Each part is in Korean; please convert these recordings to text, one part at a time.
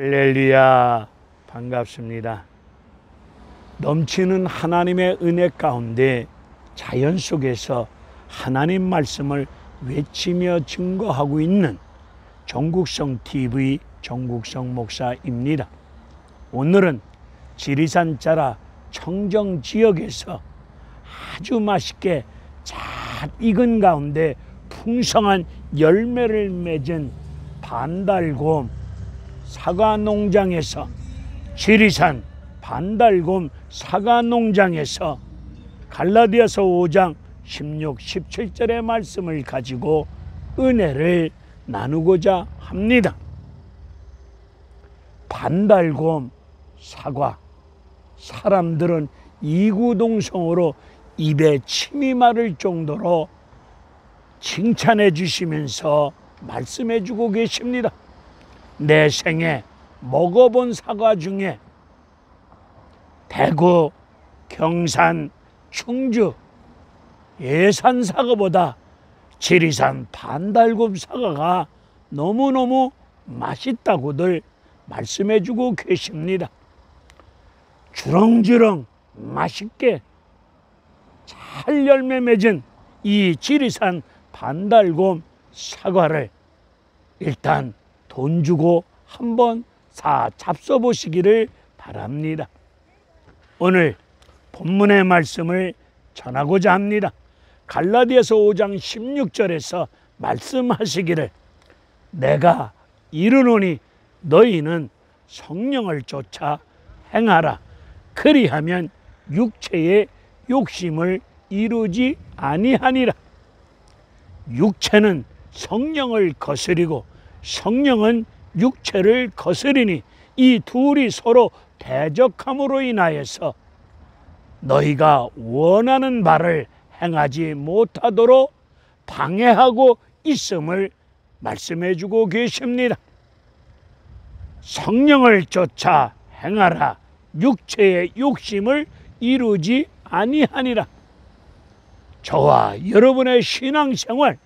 할렐루야, 반갑습니다. 넘치는 하나님의 은혜 가운데 자연 속에서 하나님 말씀을 외치며 증거하고 있는 정국성 TV 정국성 목사입니다. 오늘은 지리산 자라 청정 지역에서 아주 맛있게 잘 익은 가운데 풍성한 열매를 맺은 반달곰 사과 농장에서, 지리산 반달곰 사과 농장에서 갈라디아서 5장 16, 17절의 말씀을 가지고 은혜를 나누고자 합니다. 반달곰 사과, 사람들은 이구동성으로 입에 침이 마를 정도로 칭찬해 주시면서 말씀해 주고 계십니다. 내 생에 먹어본 사과 중에 대구, 경산, 충주, 예산 사과보다 지리산 반달곰 사과가 너무너무 맛있다고들 말씀해 주고 계십니다. 주렁주렁 맛있게 잘 열매 맺은 이 지리산 반달곰 사과를 일단 돈 주고 한번 잡숴 보시기를 바랍니다. 오늘 본문의 말씀을 전하고자 합니다. 갈라디아서 5장 16절에서 말씀하시기를 내가 이르노니 너희는 성령을 쫓아 행하라. 그리하면 육체의 욕심을 이루지 아니하니라. 육체는 성령을 거스리고 성령은 육체를 거스리니 이 둘이 서로 대적함으로 인하여서 너희가 원하는 바를 행하지 못하도록 방해하고 있음을 말씀해 주고 계십니다. 성령을 쫓아 행하라. 육체의 욕심을 이루지 아니하니라. 저와 여러분의 신앙생활,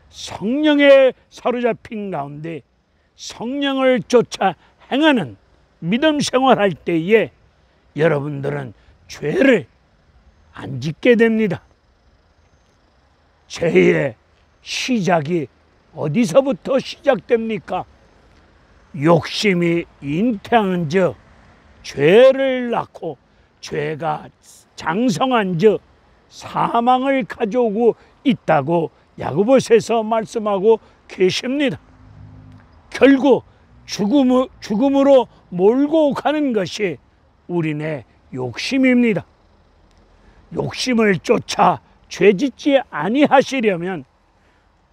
성령에 사로잡힌 가운데 성령을 쫓아 행하는 믿음 생활할 때에 여러분들은 죄를 안 짓게 됩니다. 죄의 시작이 어디서부터 시작됩니까? 욕심이 잉태한 즉 죄를 낳고 죄가 장성한 즉 사망을 가져오고 있다고 야고보서에서 말씀하고 계십니다. 결국 죽음으로 몰고 가는 것이 우리네 욕심입니다. 욕심을 쫓아 죄짓지 아니하시려면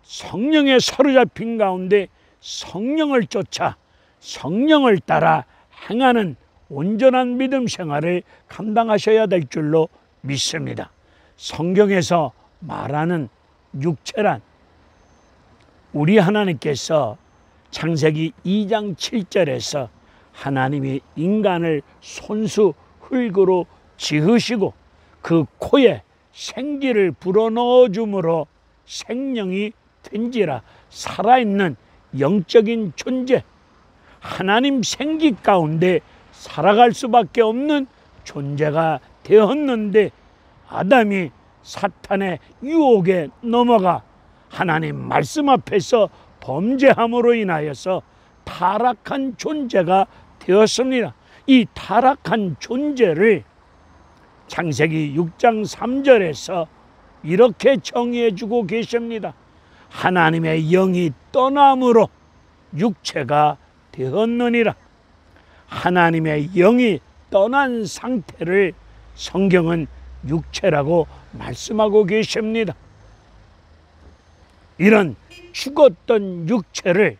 성령에 사로잡힌 가운데 성령을 쫓아 성령을 따라 행하는 온전한 믿음 생활을 감당하셔야 될 줄로 믿습니다. 성경에서 말하는 육체란 우리 하나님께서 창세기 2장 7절에서 하나님이 인간을 손수 흙으로 지으시고 그 코에 생기를 불어넣어 줌으로 생명이 된지라 살아있는 영적인 존재, 하나님 생기 가운데 살아갈 수밖에 없는 존재가 되었는데 아담이 사탄의 유혹에 넘어가 하나님 말씀 앞에서 범죄함으로 인하여서 타락한 존재가 되었습니다. 이 타락한 존재를 창세기 6장 3절에서 이렇게 정의해 주고 계십니다. 하나님의 영이 떠남으로 육체가 되었느니라. 하나님의 영이 떠난 상태를 성경은 육체라고 말씀하고 계십니다. 이런 죽었던 육체를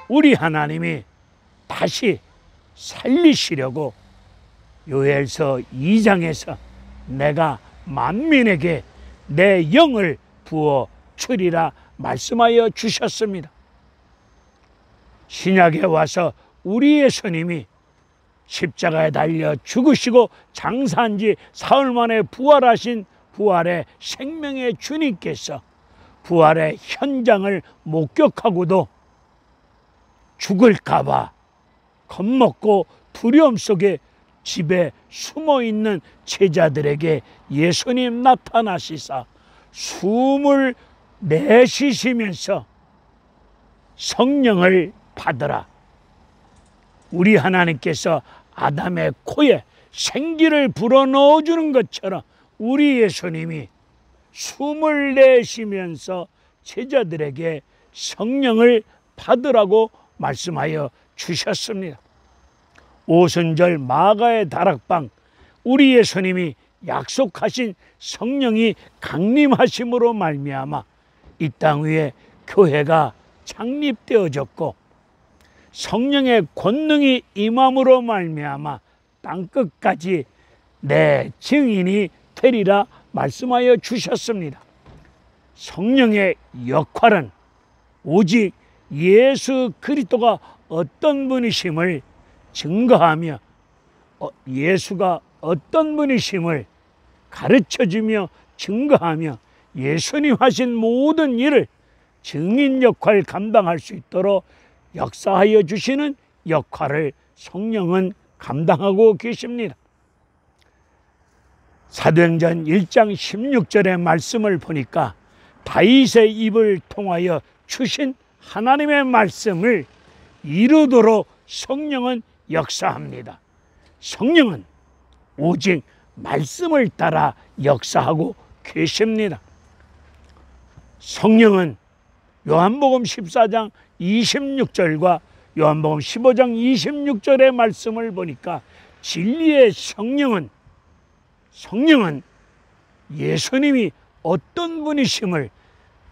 우리 하나님이 다시 살리시려고 요엘서 2장에서 내가 만민에게 내 영을 부어 주리라 말씀하여 주셨습니다. 신약에 와서 우리 예수님이 십자가에 달려 죽으시고 장사한 지 사흘 만에 부활하신 부활의 생명의 주님께서 부활의 현장을 목격하고도 죽을까봐 겁먹고 두려움 속에 집에 숨어있는 제자들에게 예수님 나타나시사 숨을 내쉬시면서 성령을 받으라. 우리 하나님께서 아담의 코에 생기를 불어넣어주는 것처럼 우리 예수님이 숨을 내쉬면서 제자들에게 성령을 받으라고 말씀하여 주셨습니다. 오순절 마가의 다락방, 우리 예수님이 약속하신 성령이 강림하심으로 말미암아 이 땅 위에 교회가 창립되어졌고, 성령의 권능이 임함으로 말미암아 땅끝까지 내 증인이 되리라 말씀하여 주셨습니다. 성령의 역할은 오직 예수 그리스도가 어떤 분이심을 증거하며 예수가 어떤 분이심을 가르쳐주며 증거하며 예수님 하신 모든 일을 증인 역할 감당할 수 있도록 역사하여 주시는 역할을 성령은 감당하고 계십니다. 사도행전 1장 16절의 말씀을 보니까 다윗의 입을 통하여 주신 하나님의 말씀을 이루도록 성령은 역사합니다. 성령은 오직 말씀을 따라 역사하고 계십니다. 성령은 요한복음 14장 26절과 요한복음 15장 26절의 말씀을 보니까 진리의 성령은 예수님이 어떤 분이심을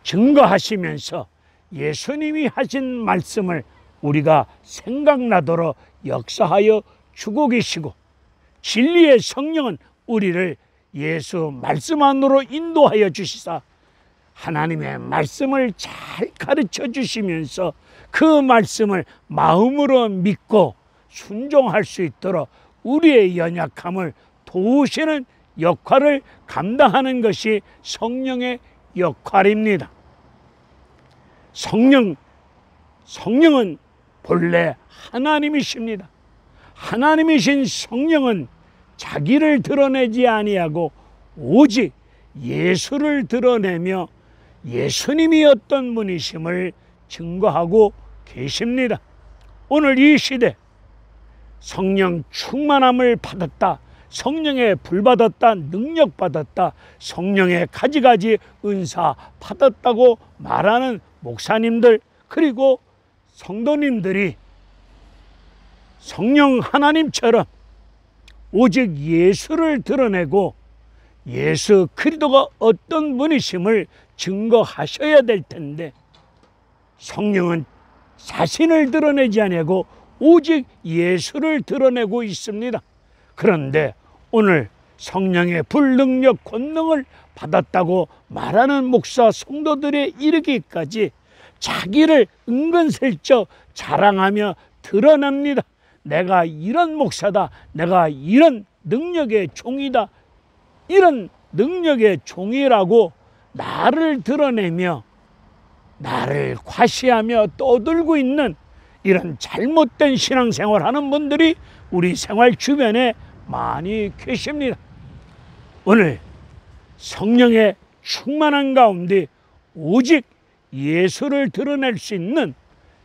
증거하시면서 예수님이 하신 말씀을 우리가 생각나도록 역사하여 주고 계시고, 진리의 성령은 우리를 예수 말씀 안으로 인도하여 주시사 하나님의 말씀을 잘 가르쳐 주시면서 그 말씀을 마음으로 믿고 순종할 수 있도록 우리의 연약함을 도우시는 역할을 감당하는 것이 성령의 역할입니다. 성령은 본래 하나님이십니다. 하나님이신 성령은 자기를 드러내지 아니하고 오직 예수를 드러내며 예수님이 어떤 분이심을 증거하고 계십니다. 오늘 이 시대 성령 충만함을 받았다, 성령의 불 받았다, 능력 받았다, 성령의 가지가지 은사 받았다고 말하는 목사님들, 그리고 성도님들이 성령 하나님처럼 오직 예수를 드러내고 예수 그리스도가 어떤 분이심을 증거하셔야 될 텐데, 성령은 자신을 드러내지 아니하고 오직 예수를 드러내고 있습니다. 그런데 오늘 성령의 불능력 권능을 받았다고 말하는 목사 성도들에 이르기까지 자기를 은근슬쩍 자랑하며 드러냅니다. 내가 이런 목사다, 내가 이런 능력의 종이다, 이런 능력의 종이라고 나를 드러내며 나를 과시하며 떠들고 있는 이런 잘못된 신앙생활 하는 분들이 우리 생활 주변에 많이 계십니다. 오늘 성령의 충만한 가운데 오직 예수를 드러낼 수 있는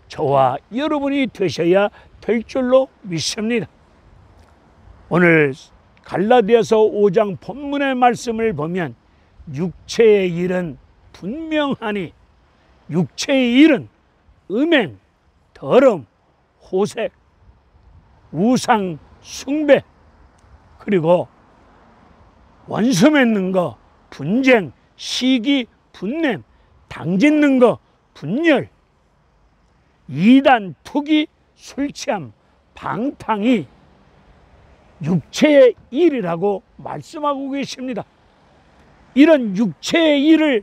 저와 여러분이 되셔야 될 줄로 믿습니다. 오늘 갈라디아서 5장 본문의 말씀을 보면 육체의 일은 분명하니, 육체의 일은 음행, 더럼, 호색, 우상, 숭배, 그리고 원수 맺는 거, 분쟁, 시기, 분냄, 당짓는 거, 분열, 이단, 투기, 술 취함, 방탕이 육체의 일이라고 말씀하고 계십니다. 이런 육체의 일을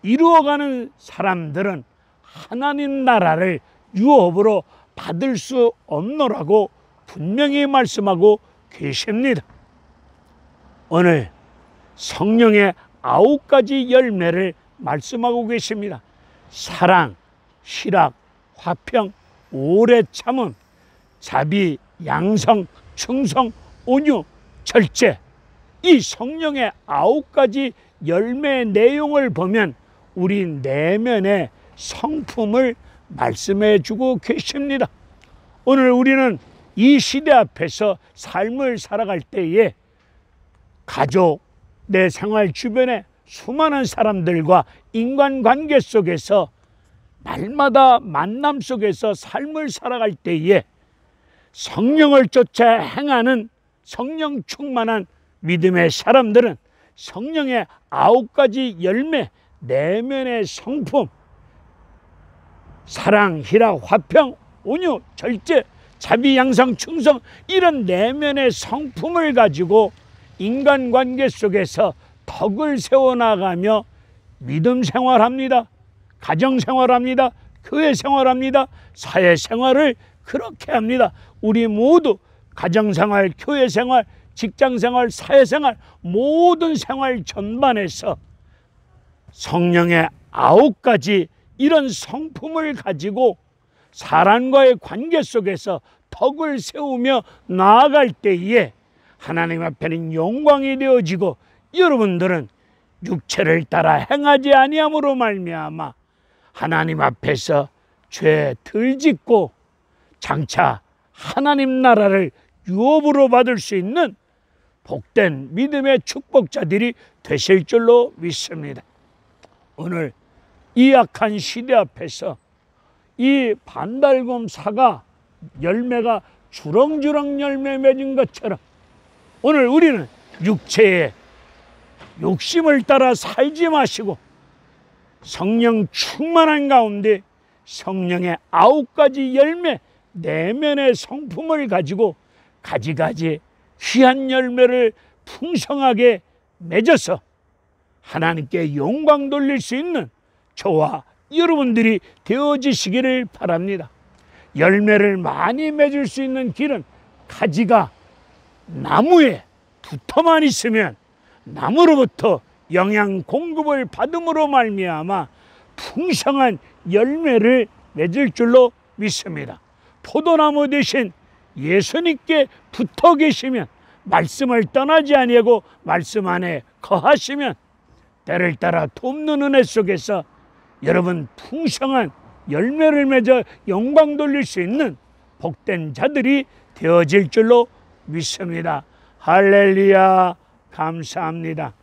이루어가는 사람들은 하나님 나라를 유업으로 받을 수 없노라고 분명히 말씀하고 계십니다. 오늘 성령의 9가지 열매를 말씀하고 계십니다. 사랑, 희락, 화평, 오래 참음, 자비, 양성, 충성, 온유, 절제, 이 성령의 9가지 열매의 내용을 보면 우리 내면의 성품을 말씀해 주고 계십니다. 오늘 우리는 이 시대 앞에서 삶을 살아갈 때에 가족, 내 생활 주변에 수많은 사람들과 인간관계 속에서 날마다 만남 속에서 삶을 살아갈 때에 성령을 쫓아 행하는 성령 충만한 믿음의 사람들은 성령의 9가지 열매, 내면의 성품, 사랑, 희락, 화평, 온유, 절제, 자비, 양상, 충성, 이런 내면의 성품을 가지고 인간관계 속에서 덕을 세워나가며 믿음 생활합니다. 가정 생활합니다. 교회 생활합니다. 사회 생활을 그렇게 합니다. 우리 모두 가정 생활, 교회 생활, 직장 생활, 사회 생활, 모든 생활 전반에서 성령의 9가지 이런 성품을 가지고 사람과의 관계 속에서 덕을 세우며 나아갈 때에 하나님 앞에는 영광이 되어지고 여러분들은 육체를 따라 행하지 아니함으로 말미암아 하나님 앞에서 죄 덜 짓고 장차 하나님 나라를 유업으로 받을 수 있는 복된 믿음의 축복자들이 되실 줄로 믿습니다. 오늘 이 악한 시대 앞에서 이 반달곰 사과 열매가 주렁주렁 열매 맺은 것처럼 오늘 우리는 육체의 욕심을 따라 살지 마시고 성령 충만한 가운데 성령의 9가지 열매, 내면의 성품을 가지고 가지가지 귀한 열매를 풍성하게 맺어서 하나님께 영광 돌릴 수 있는 저와 여러분들이 되어지시기를 바랍니다. 열매를 많이 맺을 수 있는 길은 가지가 나무에 붙어만 있으면 나무로부터 영양 공급을 받음으로 말미암아 풍성한 열매를 맺을 줄로 믿습니다. 포도나무 대신 예수님께 붙어 계시면 말씀을 떠나지 아니하고 말씀 안에 거하시면 때를 따라 돕는 은혜 속에서 여러분 풍성한 열매를 맺어 영광 돌릴 수 있는 복된 자들이 되어질 줄로 믿습니다. 할렐루야, 감사합니다.